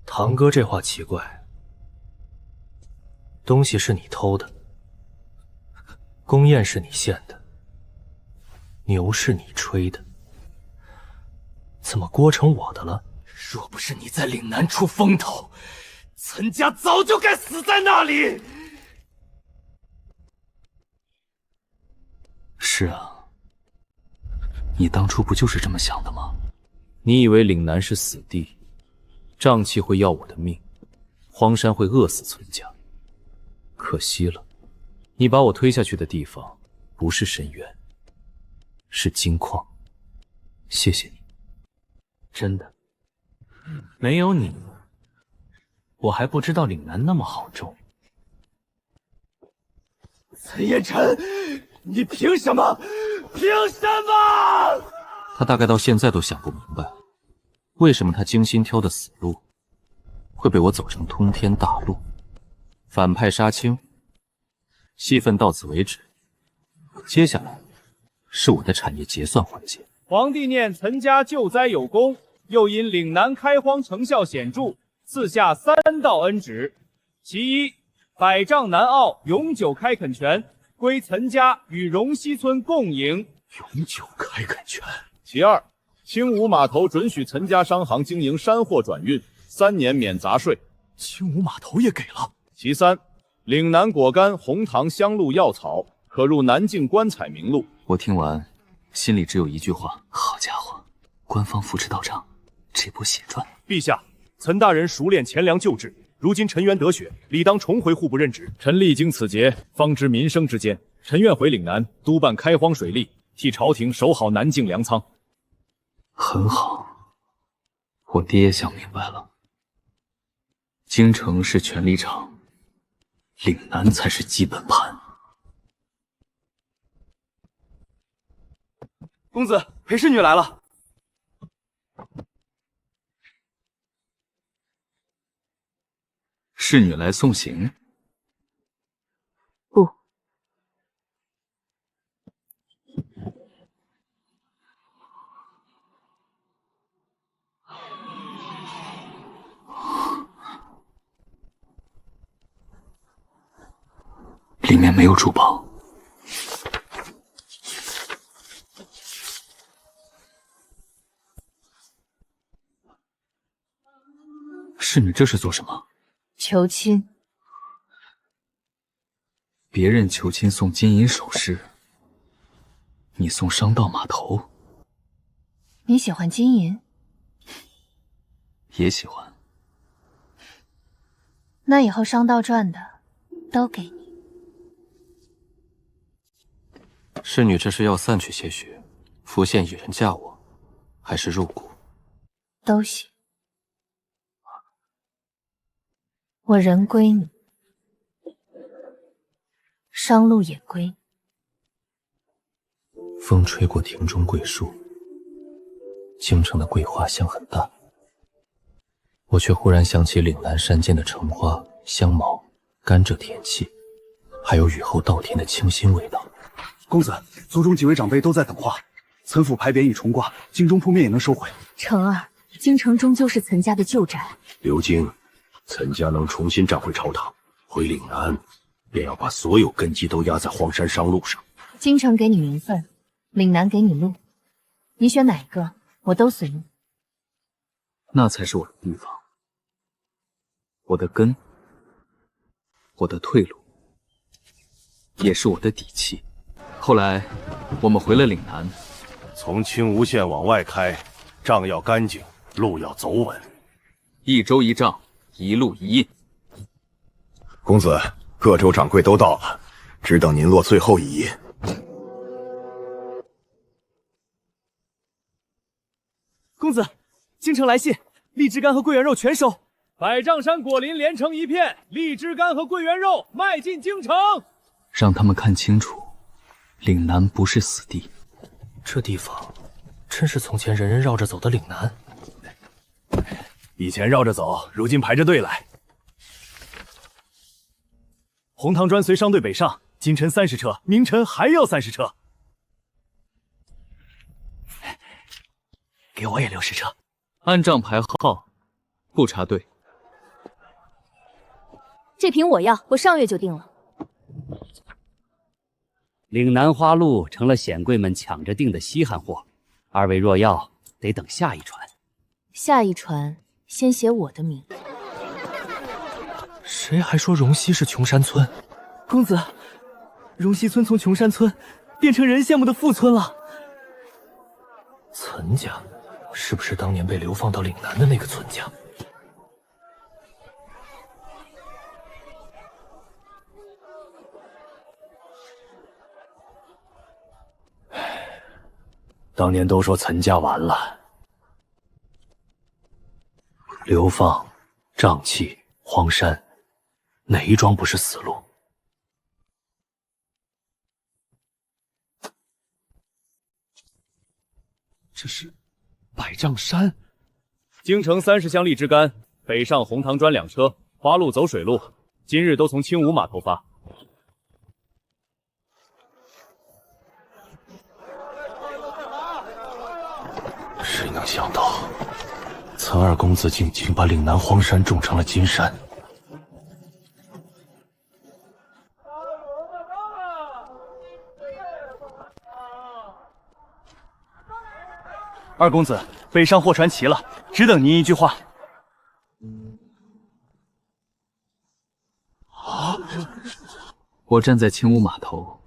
[SPEAKER 8] 堂哥这话奇怪。东西是你偷的，宫宴是你献的，牛是你吹的，怎么锅成我的了？
[SPEAKER 9] 若不是你在岭南出风头，岑家早就该死在那里。
[SPEAKER 4] 是啊，你当初不就是这么想的吗？
[SPEAKER 3] 你以为岭南是死地，瘴气会要我的命，荒山会饿死岑家。可惜了，你把我推下去的地方不是深渊，是金矿。谢谢你。
[SPEAKER 4] 真的，没有你，我还不知道岭南那么好种。
[SPEAKER 9] 岑彦成，你凭什么？凭什么？
[SPEAKER 4] 他大概到现在都想不明白，为什么他精心挑的死路，会被我走成通天大路。反派杀青，戏份到此为止。接下来是我的产业结算环节。
[SPEAKER 1] 皇帝念岑家救灾有功，又因岭南开荒成效显著，赐下3道恩旨：其一，百丈南澳永久开垦权归岑家与荣溪村共营，
[SPEAKER 16] 永久开垦权；
[SPEAKER 10] 其二，青武码头准许岑家商行经营山货转运，3年免杂税。
[SPEAKER 9] 青武码头也给了。
[SPEAKER 10] 其三，岭南果干、红糖、香露、药草可入南境官采名录。
[SPEAKER 4] 我听完，心里只有一句话：好家伙，官方扶持道长，这波血赚。
[SPEAKER 8] 陛下，岑大人熟练钱粮旧制，如今沉冤得雪，理当重回户部任职。
[SPEAKER 10] 臣历经此劫，方知民生之艰。臣愿回岭南督办开荒水利，替朝廷守好南境粮仓。
[SPEAKER 4] 很好，我爹也想明白了，京城是权力场，岭南才是基本盘。
[SPEAKER 9] 公子，陪侍女来了。
[SPEAKER 11] 侍女来送行？
[SPEAKER 13] 不，
[SPEAKER 4] 里面没有珠宝。侍女这是做什么？
[SPEAKER 6] 求亲。
[SPEAKER 11] 别人求亲送金银首饰，你送商道码头？
[SPEAKER 6] 你喜欢金银？
[SPEAKER 11] 也喜欢。
[SPEAKER 6] 那以后商道赚的都给你。
[SPEAKER 5] 侍女这是要散去些许，浮现一人嫁我，还是入股？
[SPEAKER 6] 都行。我人归你，商路也归你。
[SPEAKER 5] 风吹过庭中桂树，京城的桂花香很淡，我却忽然想起岭南山间的橙花、香茅、甘蔗甜气，还有雨后稻田的清新味道。
[SPEAKER 18] 公子，族中几位长辈都在等话，岑府牌匾已重挂，京中铺面也能收回。
[SPEAKER 2] 成儿，京城终究是岑家的旧宅。
[SPEAKER 16] 刘京，岑家能重新站回朝堂，回岭南，便要把所有根基都压在荒山商路上。
[SPEAKER 6] 京城给你名分，岭南给你路，你选哪一个，我都随你。
[SPEAKER 11] 那才是我的地方，我的根，我的退路，也是我的底气。后来，我们回了岭南，
[SPEAKER 19] 从青吴县往外开，仗要干净，路要走稳，
[SPEAKER 11] 一州一仗，一路一印。
[SPEAKER 16] 公子，各州掌柜都到了，只等您落最后一印。
[SPEAKER 1] 公子，京城来信，荔枝干和桂圆肉全收。百丈山果林连成一片，荔枝干和桂圆肉迈进京城。
[SPEAKER 11] 让他们看清楚，岭南不是死地。
[SPEAKER 5] 这地方，真是从前人人绕着走的岭南。
[SPEAKER 10] 以前绕着走，如今排着队来。红糖砖随商队北上，今晨30车，明晨还要30车。给我也60车，
[SPEAKER 11] 按账排号，不插队。
[SPEAKER 2] 这瓶我要，我上月就定了。
[SPEAKER 7] 岭南花鹿成了显贵们抢着订的稀罕货，二位若要，得等下一船。
[SPEAKER 2] 下一船先写我的名。
[SPEAKER 5] 谁还说荣溪是穷山村？
[SPEAKER 1] 公子，荣溪村从穷山村变成人羡慕的富村了。
[SPEAKER 5] 岑家是不是当年被流放到岭南的那个岑家？
[SPEAKER 10] 当年都说岑家完了，
[SPEAKER 5] 流放、瘴气、荒山，哪一桩不是死路？
[SPEAKER 9] 这是百丈山。
[SPEAKER 10] 京城30箱荔枝干，北上红糖砖2车，花鹿走水路，今日都从青吴码头发。
[SPEAKER 5] 谁能想到，岑二公子竟把岭南荒山种成了金山？
[SPEAKER 8] 二公子，北上货船齐了，只等您一句话。
[SPEAKER 11] 我站在青乌码头，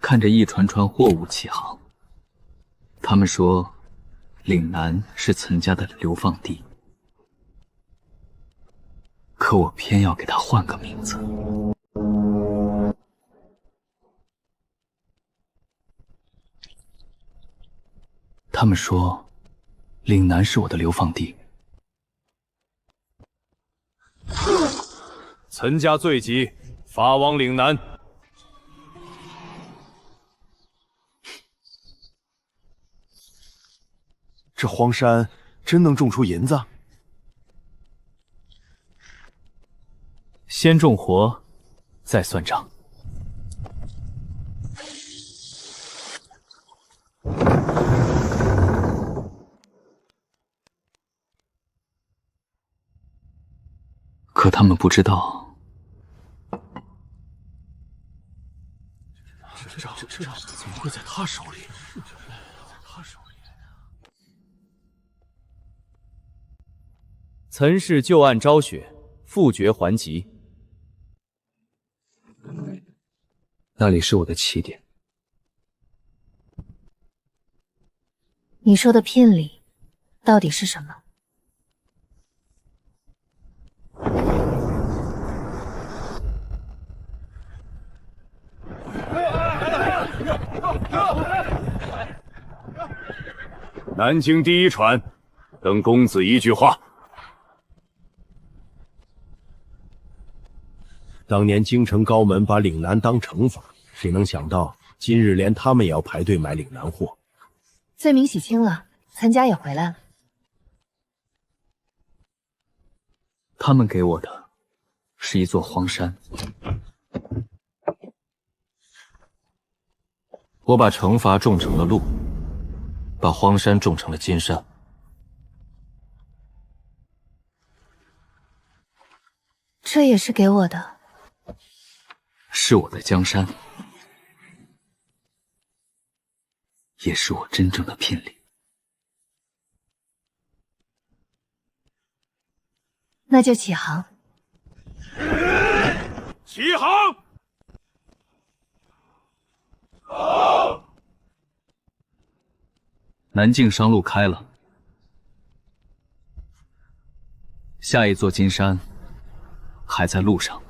[SPEAKER 11] 看着一船船货物起航。他们说，岭南是岑家的流放地，可我偏要给他换个名字。他们说，岭南是我的流放地。
[SPEAKER 10] 岑家罪极，发往岭南。
[SPEAKER 19] 这荒山真能种出银子？
[SPEAKER 12] 先种活，再算账。
[SPEAKER 11] 可他们不知道，
[SPEAKER 19] 这怎么会在他手里？
[SPEAKER 1] 岑氏旧案昭雪，复决还籍。
[SPEAKER 11] 那里是我的起点。
[SPEAKER 6] 你说的聘礼到底是什么？
[SPEAKER 16] 南京第一传，等公子一句话。
[SPEAKER 19] 当年京城高门把岭南当惩罚，谁能想到今日连他们也要排队买岭南货？
[SPEAKER 6] 罪名洗清了，参加也回来了。
[SPEAKER 11] 他们给我的是一座荒山，
[SPEAKER 5] 我把惩罚种成了路，把荒山种成了金山。
[SPEAKER 6] 这也是给我的，
[SPEAKER 11] 是我的江山，也是我真正的聘礼。
[SPEAKER 6] 那就起航。
[SPEAKER 19] 起航！
[SPEAKER 11] 南境商路开了，下一座金山还在路上。